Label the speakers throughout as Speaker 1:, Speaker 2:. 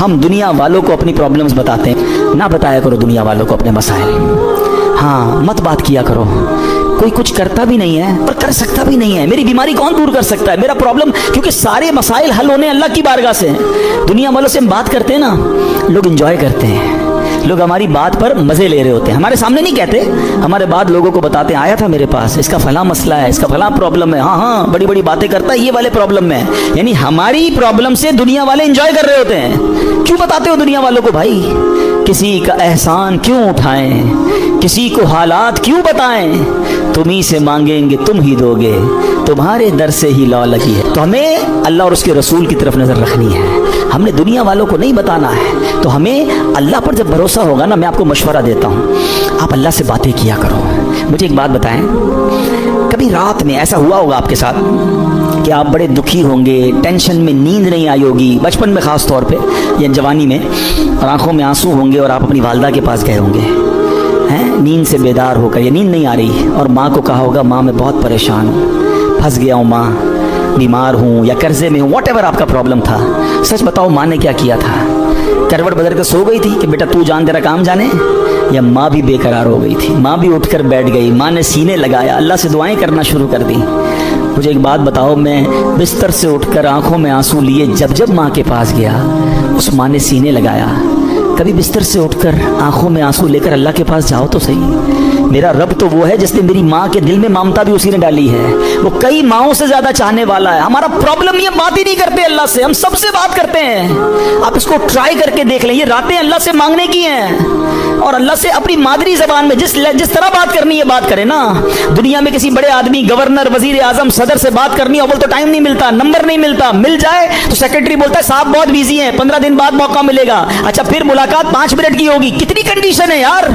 Speaker 1: ہم دنیا والوں کو اپنی پرابلمز بتاتے ہیں. نہ بتایا کرو دنیا والوں کو اپنے مسائل. ہاں مت بات کیا کرو. کوئی کچھ کرتا بھی نہیں ہے اور کر سکتا بھی نہیں ہے. میری بیماری کون دور کر سکتا ہے؟ میرا پرابلم، کیونکہ سارے مسائل حل ہونے اللہ کی بارگاہ سے ہیں. دنیا والوں سے ہم بات کرتے ہیں نا، لوگ انجوائے کرتے ہیں، لوگ ہماری بات پر مزے لے رہے ہوتے ہیں. ہمارے سامنے نہیں کہتے، ہمارے بات لوگوں کو بتاتے ہیں، آیا تھا میرے پاس، اس کا فلاں مسئلہ ہے، اس کا فلاں پرابلم ہے. ہاں ہاں بڑی بڑی باتیں کرتا ہے، یہ والے پرابلم میں. یعنی ہماری پرابلم سے دنیا والے انجوائے کر رہے ہوتے ہیں. کیوں بتاتے ہو دنیا والوں کو بھائی؟ کسی کا احسان کیوں اٹھائیں، کسی کو حالات کیوں بتائیں؟ تمہیں سے مانگیں گے تم ہی دو گے، تمہارے در سے ہی لو لگی ہے. تو ہمیں اللہ اور اس کے رسول کی طرف نظر رکھنی ہے. ہم نے دنیا والوں کو نہیں بتانا ہے. تو ہمیں اللہ پر جب بھروسہ ہوگا نا، میں آپ کو مشورہ دیتا ہوں، آپ اللہ سے باتیں کیا کرو. مجھے ایک بات بتائیں، کبھی رات میں ایسا ہوا ہوگا آپ کے ساتھ کہ آپ بڑے دکھی ہوں گے، ٹینشن میں نیند نہیں آئی ہوگی، بچپن میں خاص طور پہ یا جوانی میں، اور آنکھوں میں آنسو ہوں گے اور آپ اپنی والدہ کے پاس گئے ہوں گے نیند سے بیدار ہو کر، یا نیند نہیں آ رہی، اور ماں کو کہا ہوگا ماں میں بہت پریشان ہوں، پھنس گیا ہوں ماں، بیمار ہوں یا قرضے میں ہوں، واٹ ایور آپ کا پرابلم تھا. سچ بتاؤ ماں نے کیا کیا تھا؟ کروٹ بدل کر سو گئی تھی کہ بیٹا تو جان تیرا کام جانے؟ یا ماں بھی بے قرار ہو گئی تھی، ماں بھی اٹھ کر بیٹھ گئی، ماں نے سینے لگایا، اللہ سے دعائیں کرنا شروع کر دی. مجھے ایک بات بتاؤ، میں بستر سے اٹھ کر آنکھوں میں آنسو لیے جب ماں کے پاس گیا، اس ماں نے سینے لگایا. کبھی بستر سے اٹھ کر آنکھوں میں آنسو لے کر اللہ کے پاس جاؤ تو صحیح. میرا رب تو وہ ہے جس نے میری ماں کے دل میں ممتا بھی اسی نے ڈالی ہے. وہ کئی ماؤں سے زیادہ چاہنے والا ہے. ہمارا پرابلم یہ بات ہی نہیں کرتے اللہ سے، ہم سب سے بات کرتے ہیں. آپ اس کو ٹرائی کر کے دیکھ لیں. یہ راتیں اللہ سے مانگنے کی ہیں، اور اللہ سے اپنی مادری زبان میں جس طرح بات کرنی ہے بات کریں نا. دنیا میں کسی بڑے آدمی، گورنر، وزیر اعظم، صدر سے بات کرنی ہے، اول تو ٹائم نہیں ملتا، نمبر نہیں ملتا، مل جائے تو سیکرٹری بولتا ہے صاحب بہت بیزی ہیں، 15 دن بعد موقع ملے گا. اچھا پھر ملاقات 5 منٹ کی ہوگی. کتنی کنڈیشن ہے یار.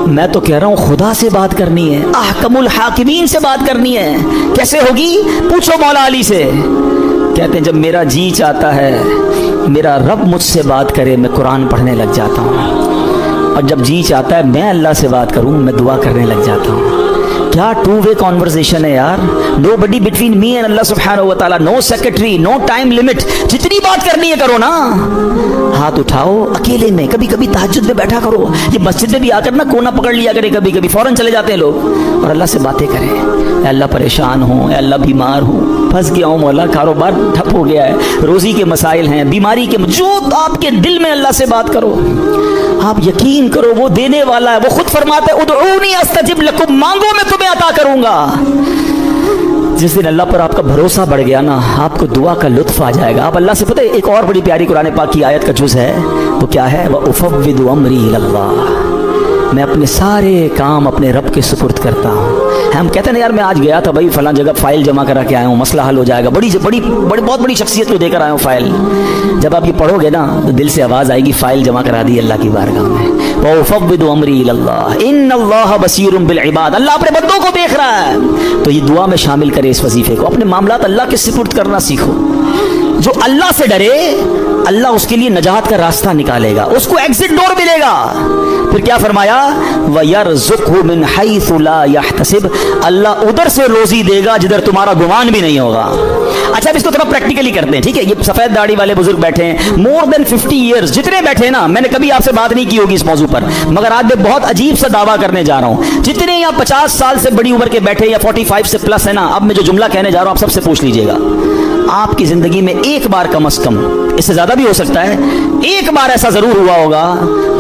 Speaker 1: میں تو کہہ رہا ہوں خدا سے بات کرنی ہے، احکم الحاکمین سے بات کرنی ہے. کیسے ہوگی؟ پوچھو مولا علی سے. کہتے ہیں جب میرا جی چاہتا ہے میرا رب مجھ سے بات کرے، میں قرآن پڑھنے لگ جاتا ہوں، اور جب جی چاہتا ہے میں اللہ سے بات کروں، میں دعا کرنے لگ جاتا ہوں. کیا ٹو وے کانورسیشن ہے یار. نو بڈی بٹوین می اینڈ اللہ سبحانہ و تعالیٰ، نو سیکرٹری، نو ٹائم لمٹ. جتنی بات کرنی ہے کرو نا. ہاتھ اٹھاؤ اکیلے میں، کبھی کبھی تہجد میں بیٹھا کرو. یہ مسجد میں بھی آ کر نا کونا پکڑ لیا کرے، کبھی کبھی فوراً چلے جاتے ہیں لوگ، اور اللہ سے باتیں کریں. اے اللہ پریشان ہوں، اے اللہ بیمار ہوں، پھنس گیا ہوں مولا، کاروبار ٹھپ ہو گیا ہے، روزی کے مسائل ہیں، بیماری کے، جو آپ کے دل میں اللہ سے بات کرو. آپ یقین کرو وہ دینے والا ہے. وہ خود فرماتا ہے ادعونی استجب لکم، مانگو میں تمہیں عطا کروں گا. جس دن اللہ پر آپ کا بھروسہ بڑھ گیا نا، آپ کو دعا کا لطف آ جائے گا. آپ اللہ سے، پتہ ہے ایک اور بڑی پیاری قرآن پاک کی آیت کا جز ہے، وہ کیا ہے؟ وَأُفَوِّضُ أَمْرِي إِلَى اللَّهِ، میں اپنے سارے کام اپنے رب کے سپرد کرتا ہوں. ہم کہتے ہیں نا یار میں آج گیا تھا بھائی فلاں جگہ، فائل جمع کرا کے آیا ہوں، مسئلہ حل ہو جائے گا، بہت بڑی شخصیت کو دے کر آیا ہوں فائل. جب آپ یہ پڑھو گے نا تو دل سے آواز آئے گی فائل جمع کرا دی اللہ کی بارگاہ میں. وَأُفَوِّضُ أَمْرِي إِلَى اللَّهِ إِنَّ اللَّهَ بَصِيرٌ بِالْعِبَادِ، اللہ اپنے بندوں کو دیکھ رہا ہے. تو یہ دعا میں شامل کرے اس وظیفے کو. اپنے معاملات اللہ کے سپرد کرنا سیکھو. جو اللہ سے ڈرے اللہ اس کے لیے نجات کا راستہ نکالے گا، اس کو ایگزٹ ڈور ملے گا. پھر کیا فرمایا؟ وَيَرْزُقْهُ مِنْ حَيْثُ لَا يَحْتَسِبُ، اللہ ادھر سے روزی دے گا جدھر تمہارا گمان بھی نہیں ہوگا. اچھا اب اس کو تھوڑا پریکٹیکلی کرتے ہیں، ٹھیک ہے؟ یہ سفید داڑھی والے بزرگ بیٹھے ہیں، مور دین 50 ایئرز جتنے بیٹھے ہیں نا، میں نے کبھی آپ سے بات نہیں کی ہوگی اس موضوع پر، مگر آج میں بہت عجیب سا دعویٰ کرنے جا رہا ہوں. جتنے یہاں 50 سال سے بڑی عمر کے بیٹھے یا 45 سے پلس ہے نا، اب میں جو جملہ کہنے جا رہا ہوں آپ سب سے پوچھ لیجئے گا. آپ کی زندگی میں ایک بار کم از کم، اس سے زیادہ بھی ہو سکتا ہے، ایک بار ایسا ضرور ہوا ہوگا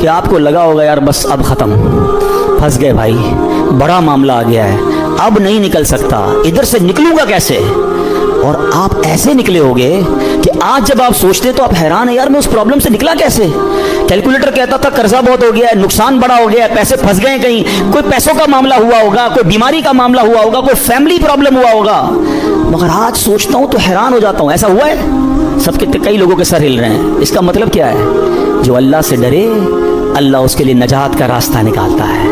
Speaker 1: کہ آپ کو لگا ہوگا یار بس اب ختم، پھنس گئے بھائی، بڑا معاملہ آ گیا ہے، اب نہیں نکل سکتا، ادھر سے نکلوں گا کیسے؟ اور آپ ایسے نکلے ہوگے کہ آج جب آپ سوچتے تو آپ حیران ہیں یار میں اس پرابلم سے نکلا کیسے. کیلکولیٹر کہتا تھا قرضہ بہت ہو گیا ہے، نقصان بڑا ہو گیا ہے، پیسے پھنس گئے کہیں، کوئی پیسوں کا معاملہ ہوا ہوگا، کوئی بیماری کا معاملہ ہوا ہوگا، کوئی فیملی پرابلم ہوا ہوگا. مگر آج سوچتا ہوں تو حیران ہو جاتا ہوں. ایسا ہوا ہے؟ سب کے کئی لوگوں کے سر ہل رہے ہیں. اس کا مطلب کیا ہے؟ جو اللہ سے ڈرے اللہ اس کے لیے نجات کا راستہ نکالتا ہے.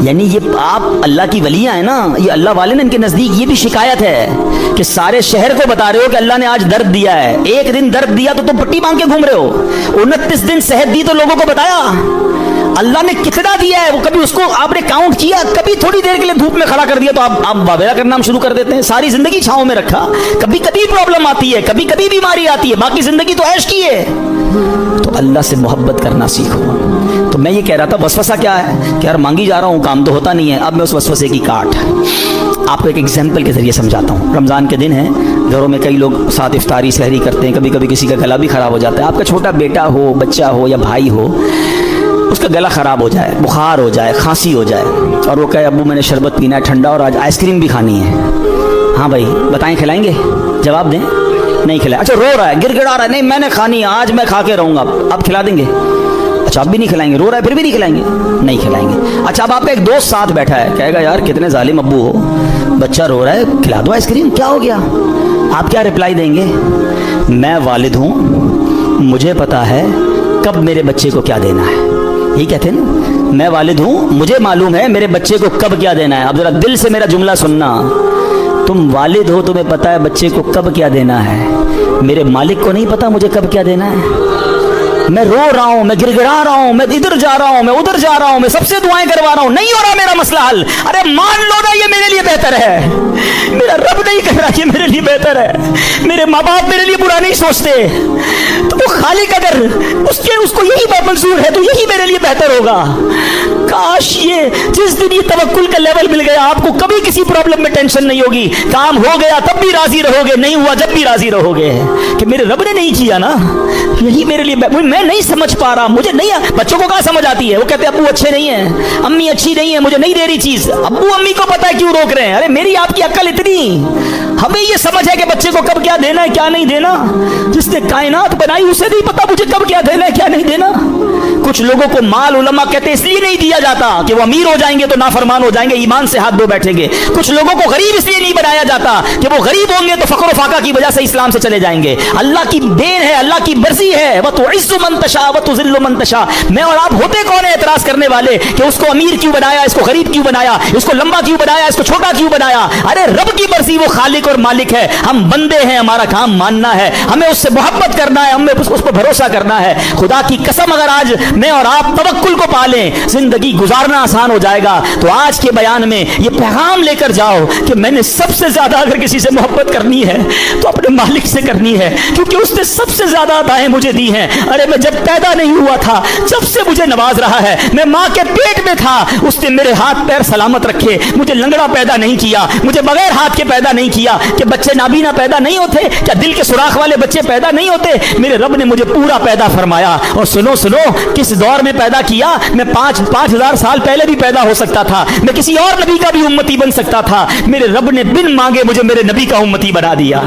Speaker 1: یعنی یہ آپ اللہ کی ولیاں ہیں نا, یہ اللہ والے نا, ان کے نزدیک یہ بھی شکایت ہے کہ سارے شہر کو بتا رہے ہو کہ اللہ نے آج درد دیا ہے, ایک دن درد دیا تو تم پٹی مانگ کے گھوم رہے ہو, 29 دن صحت دی تو لوگوں کو بتایا اللہ نے کتنا دیا ہے, وہ کبھی اس کو آپ نے کاؤنٹ کیا؟ کبھی تھوڑی دیر کے لیے دھوپ میں کھڑا کر دیا تو آپ واویلا کرنا شروع کر دیتے ہیں. ساری زندگی چھاؤں میں رکھا, کبھی کبھی پرابلم آتی ہے, کبھی کبھی بیماری آتی ہے, باقی زندگی تو عیش کی ہے. تو اللہ سے محبت کرنا سیکھو. تو میں یہ کہہ رہا تھا وسوسہ کیا ہے کہ یار مانگی جا رہا ہوں, کام تو ہوتا نہیں ہے. اب میں اس وسوسے کی کاٹ آپ کو ایک ایگزامپل کے ذریعے سمجھاتا ہوں. رمضان کے دن ہیں, گھروں میں کئی لوگ ساتھ افطاری سحری کرتے ہیں, کبھی کبھی کسی کا گلا بھی خراب ہو جاتا ہے. آپ کا چھوٹا بیٹا ہو, بچہ ہو یا بھائی ہو, اس کا گلا خراب ہو جائے, بخار ہو جائے, کھانسی ہو جائے, اور وہ کہے ابو میں نے شربت پینا ہے ٹھنڈا اور آج آئس کریم بھی کھانی ہے. ہاں بھائی بتائیں کھلائیں گے؟ جواب دیں. نہیں کھلائیں. اچھا رو رہا ہے, گر گڑا رہا ہے, نہیں میں نے کھانی ہے آج, میں کھا کے رہوں گا, اب کھلا دیں گے؟ اچھا اب بھی نہیں کھلائیں گے. رو رہا ہے پھر بھی نہیں کھلائیں گے؟ نہیں کھلائیں گے. اچھا اب آپ کا ایک دوست ساتھ بیٹھا ہے, کہے گا یار کتنے ظالم ابو ہو, بچہ رو رہا ہے کھلا دو آئس کریم, کیا ہو گیا؟ آپ کیا رپلائی دیں گے؟ میں والد ہوں, مجھے پتا ہے کب میرے بچے کو کیا دینا ہے. یہی کہتے ہیں نا, میں والد ہوں, مجھے معلوم ہے میرے بچے کو کب کیا دینا ہے. اب ذرا دل سے میرا جملہ سننا, تم والد ہو, تمہیں پتا ہے بچے کو کب کیا دینا ہے. میرے مالک کو نہیں پتا مجھے کب کیا دینا ہے. میں رو رہا ہوں, میں گر گڑا رہا ہوں, میں ادھر جا رہا ہوں, میں ادھر جا رہا ہوں, میں سب سے دعائیں کروا رہا ہوں, نہیں ہو رہا میرا مسئلہ حل. ارے مان لو نا یہ میرے لیے بہتر ہے, میرا رب نہیں کہہ رہا یہ میرے لیے بہتر ہے, میرے ماں باپ میرے لیے برا نہیں سوچتے, تو وہ خالق اگر اس کو یہی بات منظور ہے تو یہی میرے لیے بہتر ہوگا. کاش یہ جس دن یہ توکل کا لیول مل گیا, آپ کو کبھی کسی پرابلم میں ٹینشن نہیں ہوگی. کام ہو گیا تب بھی راضی رہو گے, نہیں ہوا جب بھی راضی رہو گے کہ میرے رب نے نہیں کیا نا, یہی میرے لیے. میں نہیں سمجھ پا رہا, مجھے نہیں. بچوں کو کہاں سمجھ آتی ہے, وہ کہتے ہیں ابو اچھے نہیں ہیں, امی اچھی نہیں ہے, مجھے نہیں دے رہی چیز. ابو امی کو پتا ہے کیوں روک رہے ہیں. ارے میری آپ کی عقل اتنی, ہمیں یہ سمجھ ہے کہ بچے کو کب کیا دینا ہے کیا نہیں دینا. جس نے کائنات بنائی اسے نہیں پتا مجھے کب کیا دینا ہے کیا نہیں دینا. کچھ لوگوں کو مال علماء کہتے اس لیے نہیں دیا جاتا کہ وہ امیر ہو جائیں گے تو نافرمان ہو جائیں گے, ایمان سے ہاتھ دھو بیٹھیں گے. کچھ لوگوں کو غریب اس لیے نہیں بنایا جاتا کہ وہ غریب ہوں گے تو فقر و فاقہ کی وجہ سے اسلام سے چلے جائیں گے. اللہ کی دین ہے, اللہ کی مرضی ہے. وَتُعِزُّ مَن تَشَاءُ وَتُذِلُّ مَن تَشَاءُ. میں اور آپ ہوتے کون ہیں اعتراض کرنے والے کہ اس کو امیر کیوں بنایا, اس کو غریب کیوں بنایا, اس کو لمبا کیوں بنایا, اس کو چھوٹا کیوں بنایا. ارے رب کی مرضی, وہ خالق اور مالک ہے, ہم بندے ہیں, ہمارا کام ماننا ہے, ہمیں اس سے محبت کرنا ہے, ہمیں اس پر بھروسہ کرنا ہے. خدا کی قسم اگر آج میں اور آپ توکل کو پالیں زندگی گزارنا آسان ہو جائے گا. تو آج کے بیان میں یہ پیغام لے کر جاؤ کہ میں نے سب سے زیادہ اگر کسی سے محبت کرنی ہے تو اپنے مالک سے کرنی ہے, کیونکہ اس نے سب سے زیادہ عطائیں مجھے دی ہیں. ارے میں جب پیدا نہیں ہوا تھا جب سے مجھے نواز رہا ہے, میں ماں کے پیٹ میں تھا اس نے میرے ہاتھ پیر سلامت رکھے, مجھے لنگڑا پیدا نہیں کیا, مجھے بغیر ہاتھ کے پیدا نہیں کیا. کہ بچے نابینا پیدا نہیں ہوتے, کیا دل کے سوراخ والے بچے پیدا نہیں ہوتے. میرے رب نے مجھے پورا پیدا فرمایا. اور سنو کس دور میں پیدا کیا. میں 5,000 سال پہلے بھی پیدا ہو سکتا تھا, میں کسی اور نبی کا بھی امتی بن سکتا تھا. میرے رب نے بن مانگے مجھے میرے نبی کا امتی بنا دیا.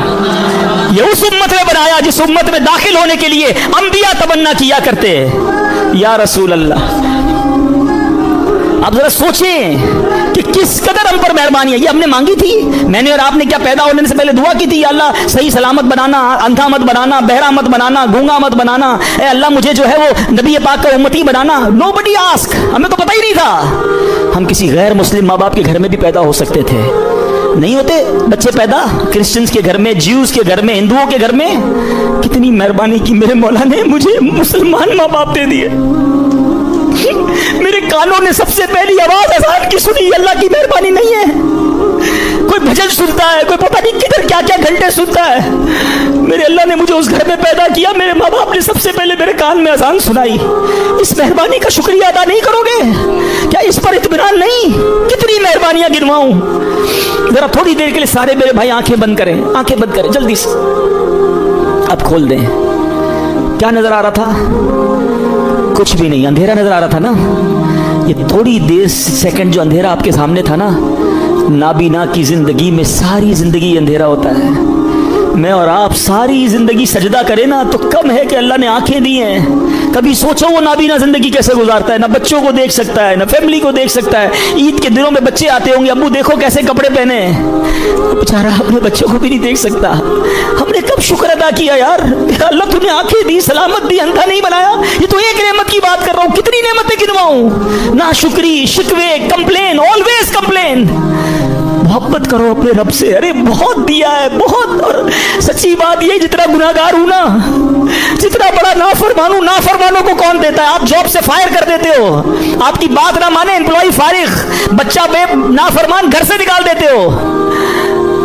Speaker 1: یہ اس امت میں بنایا جس امت میں داخل ہونے کے لیے انبیاء تمنا کیا کرتے یا رسول اللہ. اب ذرا سوچیں کہ کس قدر ہم پر مہربانی ہے. یہ ہم نے مانگی تھی, میں نے اور آپ نے کیا پیدا ہونے سے پہلے دعا کی تھی, یا اللہ صحیح سلامت بنانا, اندھا مت بنانا, بہرا مت بنانا, گونگا مت بنانا, اے اللہ مجھے جو ہے وہ نبی پاک کا امتی بنانا. Nobody ask, ہمیں تو پتہ ہی نہیں تھا. ہم کسی غیر مسلم ماں باپ کے گھر میں بھی پیدا ہو سکتے تھے, نہیں ہوتے بچے پیدا کرسچنز کے گھر میں, جیوز کے گھر میں, ہندوؤں کے گھر میں. کتنی مہربانی کی میرے مولا نے مجھے مسلمان ماں باپ دے دیے. میرے کانوں نے سب سے پہلی آواز اذان کی سنی. اللہ کی مہربانی نہیں ہے, کوئی بھجن سنتا ہے, کوئی پتہ نہیں کدھر کیا کیا گھنٹے سنتا ہے. میرے اللہ نے مجھے اس گھر میں پیدا کیا, میرے ماں باپ نے سب سے پہلے میرے کان میں اذان سنائی. اس مہربانی کا شکریہ ادا نہیں کرو گے کیا؟ اس پر اطمینان نہیں؟ کتنی مہربانیاں گنواؤں. ذرا تھوڑی دیر کے لیے سارے میرے بھائی آنکھیں بند کریں, آنکھیں بند کریں جلدی سے. اب کھول دیں. کیا نظر آ رہا تھا؟ کچھ بھی نہیں, اندھیرا نظر آ رہا تھا نا. یہ تھوڑی دیر سیکنڈ جو اندھیرا آپ کے سامنے تھا نا, نابینا کی زندگی میں ساری زندگی اندھیرا ہوتا ہے. میں اور آپ ساری زندگی سجدہ کریں نا تو کم ہے کہ اللہ نے آنکھیں دی ہیں. کبھی سوچو وہ نابینا زندگی کیسے گزارتا ہے, نہ بچوں کو دیکھ سکتا ہے, نہ فیملی کو دیکھ سکتا ہے. عید کے دنوں میں بچے آتے ہوں گے, ابو دیکھو کیسے کپڑے پہنے ہیں, بیچارہ اپنے بچوں کو بھی نہیں دیکھ سکتا. ہم نے کب شکر ادا کیا یار, اللہ تم نے آنکھیں دی, سلامت دی, اندھا نہیں بنایا. یہ تو ایک نعمت کی بات کر رہا ہوں, کتنی نعمتیں گنواؤں. نا شکری, شکوے, کمپلین, آلویز کمپلین. محبت کرو اپنے رب سے. ارے بہت دیا ہے, بہت. اور سچی بات یہ, جتنا گناہگار ہوں نا, جتنا بڑا نافرمان ہوں, نافرمانوں کو کون دیتا ہے؟ آپ جاب سے فائر کر دیتے ہو, آپ کی بات نہ مانے امپلائی فارغ, بچہ بے نافرمان گھر سے نکال دیتے ہو.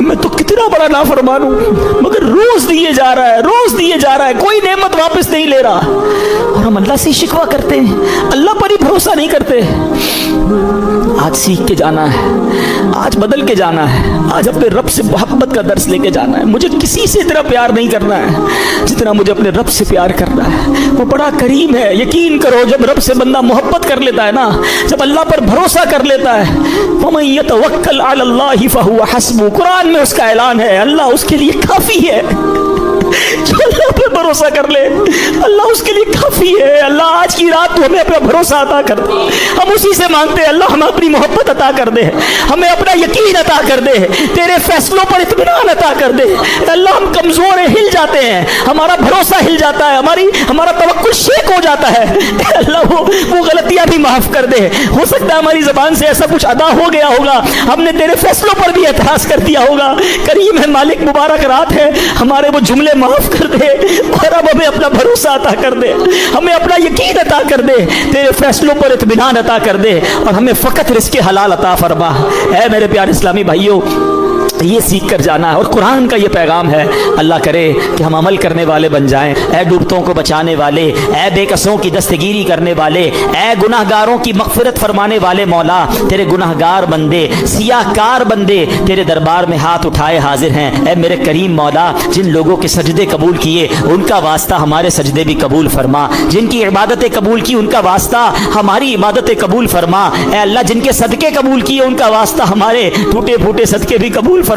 Speaker 1: میں تو کتنا بڑا نافرمان ہوں, مگر روز دیے جا رہا ہے, روز دیے جا رہا ہے, کوئی نعمت واپس نہیں لے رہا. اور ہم اللہ سے شکوہ کرتے ہیں, اللہ پر ہی بھروسہ نہیں کرتے. آج سیکھ کے جانا ہے, آج بدل کے جانا ہے, آج اپنے رب سے محبت کا درس لے کے جانا ہے. مجھے کسی سے اتنا پیار نہیں کرنا ہے جتنا مجھے اپنے رب سے پیار کرنا ہے. وہ بڑا کریم ہے. یقین کرو جب رب سے بندہ محبت کر لیتا ہے نا, جب اللہ پر بھروسہ کر لیتا ہے, وَمَن يَتَوَكَّلْ عَلَى اللَّهِ فَهُوَ حَسْبُهُ, قرآن میں اس کا اعلان ہے, اللہ اس کے لیے کافی ہے. جو اللہ پر بھروسہ کر لے اللہ اس کے لیے کافی ہے. اللہ آج کی رات تو ہمیں اپنا بھروسہ عطا کر دے, ہم اسی سے مانگتے ہیں. اللہ ہمیں اپنی محبت عطا کر دے, ہمیں اپنا یقین عطا کر دے, تیرے فیصلوں پر اطمینان عطا کر دے. اللہ ہم کمزور ہیں, ہل جاتے ہیں, ہمارا بھروسہ ہل جاتا ہے, ہمارا توکل شیک ہو جاتا ہے. اللہ وہ غلطیاں بھی معاف کر دے. ہو سکتا ہے ہماری زبان سے ایسا کچھ ادا ہو گیا ہوگا, ہم نے تیرے فیصلوں پر بھی اعتراض کر دیا ہوگا. کریم ہے, مالک, مبارک رات ہے, ہمارے وہ جملے معاف کر دے, اور اب ہمیں اپنا بھروسہ عطا کر دے, ہمیں اپنا یقین عطا کر دے, تیرے فیصلوں پر اطمینان عطا کر دے, اور ہمیں فقط رزق حلال عطا فرما. اے میرے پیارے اسلامی بھائیوں, یہ سیکھ کر جانا ہے, اور قرآن کا یہ پیغام ہے. اللہ کرے کہ ہم عمل کرنے والے بن جائیں. اے ڈوبتوں کو بچانے والے, اے بے کسوں کی دستگیری کرنے والے, اے گناہ گاروں کی مغفرت فرمانے والے مولا, تیرے گناہ گار بندے, سیاہ کار بندے تیرے دربار میں ہاتھ اٹھائے حاضر ہیں. اے میرے کریم مولا, جن لوگوں کے سجدے قبول کیے ان کا واسطہ ہمارے سجدے بھی قبول فرما, جن کی عبادتیں قبول کی ان کا واسطہ ہماری عبادتیں قبول فرما. اے اللہ, جن کے صدقے قبول کیے ان کا واسطہ ہمارے ٹوٹے پھوٹے صدقے بھی قبول فرما.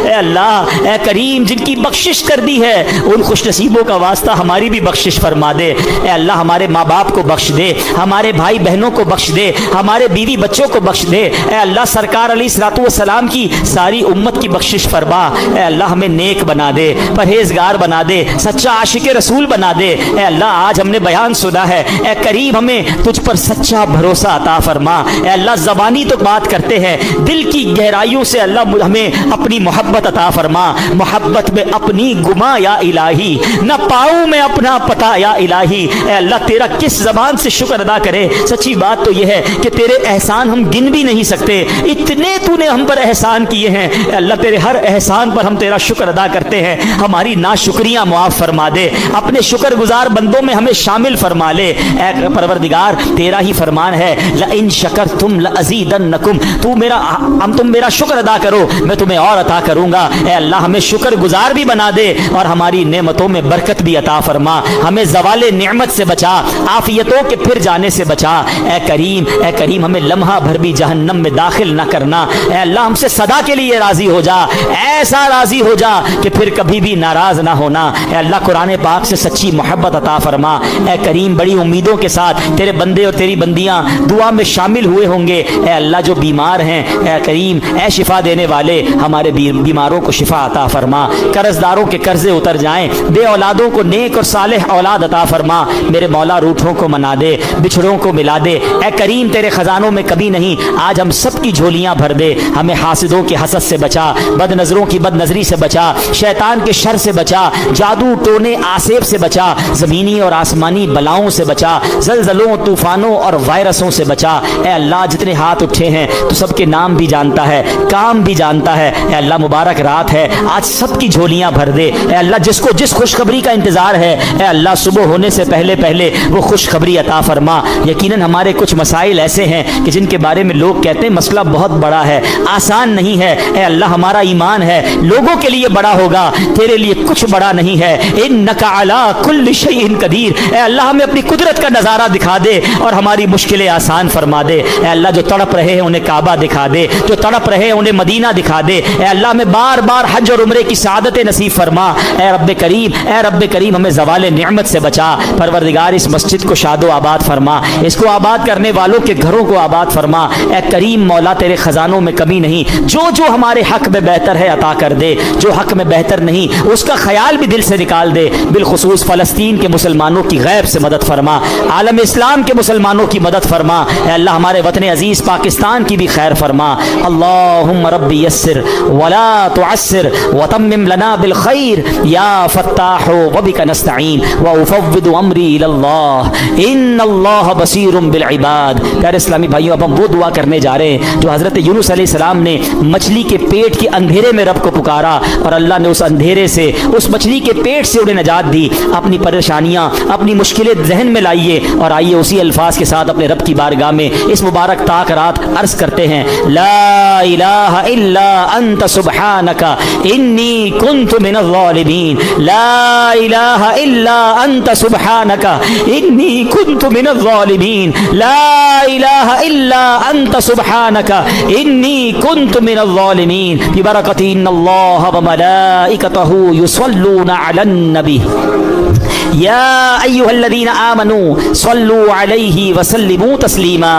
Speaker 1: اے اللہ, اے کریم, جن کی بخشش کر دی ہے ان خوش نصیبوں کا واسطہ ہماری بھی بخشش فرما دے. اے اللہ, ہمارے ماں باپ کو بخش دے, ہمارے بھائی بہنوں کو بخش دے, ہمارے بیوی بچوں کو بخش دے. اے اللہ, سرکار علیہ الصلوۃ والسلام کی ساری امت کی بخشش فرما. اے اللہ, ہمیں نیک بنا دے, پرہیزگار بنا دے, سچا عاشق رسول بنا دے. اے اللہ, آج ہم نے بیان سنا ہے, اے کریم, ہمیں تجھ پر سچا بھروسہ عطا فرما. اے اللہ, زبانی تو بات کرتے ہیں, دل کی گہرائیوں سے اللہ ہمیں اپنی محبت عطا فرما. محبت میں اپنی گما یا الہی, نہ پاؤں میں اپنا پتا یا الہی. اے اللہ, تیرا کس زبان سے شکر ادا کرے. سچی بات تو یہ ہے کہ تیرے احسان ہم گن بھی نہیں سکتے, اتنے تو نے ہم پر احسان کیے ہیں. اے اللہ, تیرے ہر احسان پر ہم تیرا شکر ادا کرتے ہیں. ہماری ناشکریاں معاف فرما دے, اپنے شکر گزار بندوں میں ہمیں شامل فرما لے. اے پروردگار, تیرا ہی فرمان ہے, لئن شکرتم لازیدنکم, تم میرا شکر ادا کرو میں تمہیں اور عطا کروں گا. اے اللہ, ہمیں شکر گزار بھی بنا دے, اور ہماری نعمتوں میں برکت بھی عطا فرما. ہمیں زوال نعمت سے بچا, عافیتوں کے پھر جانے سے بچا. اے کریم, ہمیں لمحہ بھر بھی جہنم میں داخل نہ کرنا. اے اللہ, ہم سے صدا کے لیے راضی ہو جا, ایسا راضی ہو جا کہ پھر کبھی بھی ناراض نہ ہونا. اے اللہ, قرآن پاک سے سچی محبت عطا فرما. اے کریم, بڑی امیدوں کے ساتھ تیرے بندے اور تیری بندیاں دعا میں شامل ہوئے ہوں گے. اے اللہ, جو بیمار ہیں, اے کریم, اے شفا دینے والے, ہمارے بیماروں کو شفا عطا فرما. قرض داروں کے قرضے اتر جائیں, بے اولادوں کو نیک اور صالح اولاد عطا فرما. میرے مولا, روٹھوں کو منا دے, بچھڑوں کو ملا دے. اے کریم, تیرے خزانوں میں کبھی نہیں, آج ہم سب کی جھولیاں بھر دے. ہمیں حاسدوں کی حسد سے بچا, بد نظروں کی بد نظری سے بچا, شیطان کے شر سے بچا, جادو ٹونے آسیب سے بچا, زمینی اور آسمانی بلاؤں سے بچا, زلزلوں, طوفانوں اور وائرسوں سے بچا. اے اللہ, جتنے ہاتھ اٹھے ہیں تو سب کے نام بھی جانتا ہے, کام بھی جانتا ہے. اے اللہ, مبارک رات ہے, آج سب کی جھولیاں بھر دے. اے اللہ, جس کو جس خوشخبری کا انتظار ہے, اے اللہ, صبح ہونے سے پہلے وہ خوشخبری عطا فرما. یقیناً ہمارے کچھ مسائل ایسے ہیں کہ جن کے بارے میں لوگ کہتے ہیں مسئلہ بہت بڑا ہے, آسان نہیں ہے. اے اللہ, ہمارا ایمان ہے لوگوں کے لیے بڑا ہوگا, تیرے لیے کچھ بڑا نہیں ہے. انک علی کل شیء قدیر. اے اللہ, ہمیں اپنی قدرت کا نظارہ دکھا دے اور ہماری مشکلیں آسان فرما دے. اے اللہ, جو تڑپ رہے ہیں انہیں کعبہ دکھا دے, جو تڑپ رہے ہیں انہیں مدینہ دکھا دے. اے اللہ میں بار بار حج اور عمرے کی سعادت نصیب فرما، اے رب کریم ہمیں زوال نعمت سے بچا، پروردگار اس مسجد کو شاد و آباد فرما، اس کو آباد کرنے والوں کے گھروں کو آباد فرما، اے کریم مولا تیرے خزانوں میں کمی نہیں، جو ہمارے حق میں بہتر ہے عطا کر دے، جو حق میں بہتر نہیں اس کا خیال بھی دل سے نکال دے، بالخصوص فلسطین کے مسلمانوں کی غیب سے مدد فرما، عالم اسلام کے مسلمانوں کی مدد فرما، اے اللہ ہمارے وطن عزیز پاکستان کی بھی خیر فرما۔ اللہم رب یسر ولا تعسر وتمم لنا بالخیر یا فتاح وبک نستعین وافوض امری الی اللہ ان اللہ بصیر بالعباد۔ پیارے اسلامی بھائیوں، اب ہم وہ دعا کرنے جا رہے ہیں جو حضرت یونس علیہ السلام نے مچھلی کے پیٹ کے اندھیرے میں رب کو پکارا اور اللہ نے اس اندھیرے سے، اس مچھلی کے پیٹ سے انہیں نجات دی۔ اپنی پریشانیاں، اپنی مشکلیں ذہن میں لائیے اور آئیے اسی الفاظ کے ساتھ اپنے رب کی بارگاہ میں اس مبارک طاق رات عرض کرتے ہیں، لا الہ الا انت سبحانک انی کنت من الظالمین، لا الہ الا انت سبحانک انی کنت من الظالمین، لا الہ الا انت سبحانک انی کنت من الظالمین، ببرکۃ ان اللہ وملائکتہ یصلون علی النبی یا ایھا الذین آمنوا صلوا علیہ وسلموا تسلیما۔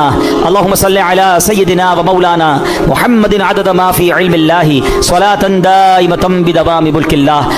Speaker 1: اللہم صل علی سیدنا و مولانا محمد عدد ما فی علم اللہ صلاۃ دائمۃ بدوام ملک اللہ۔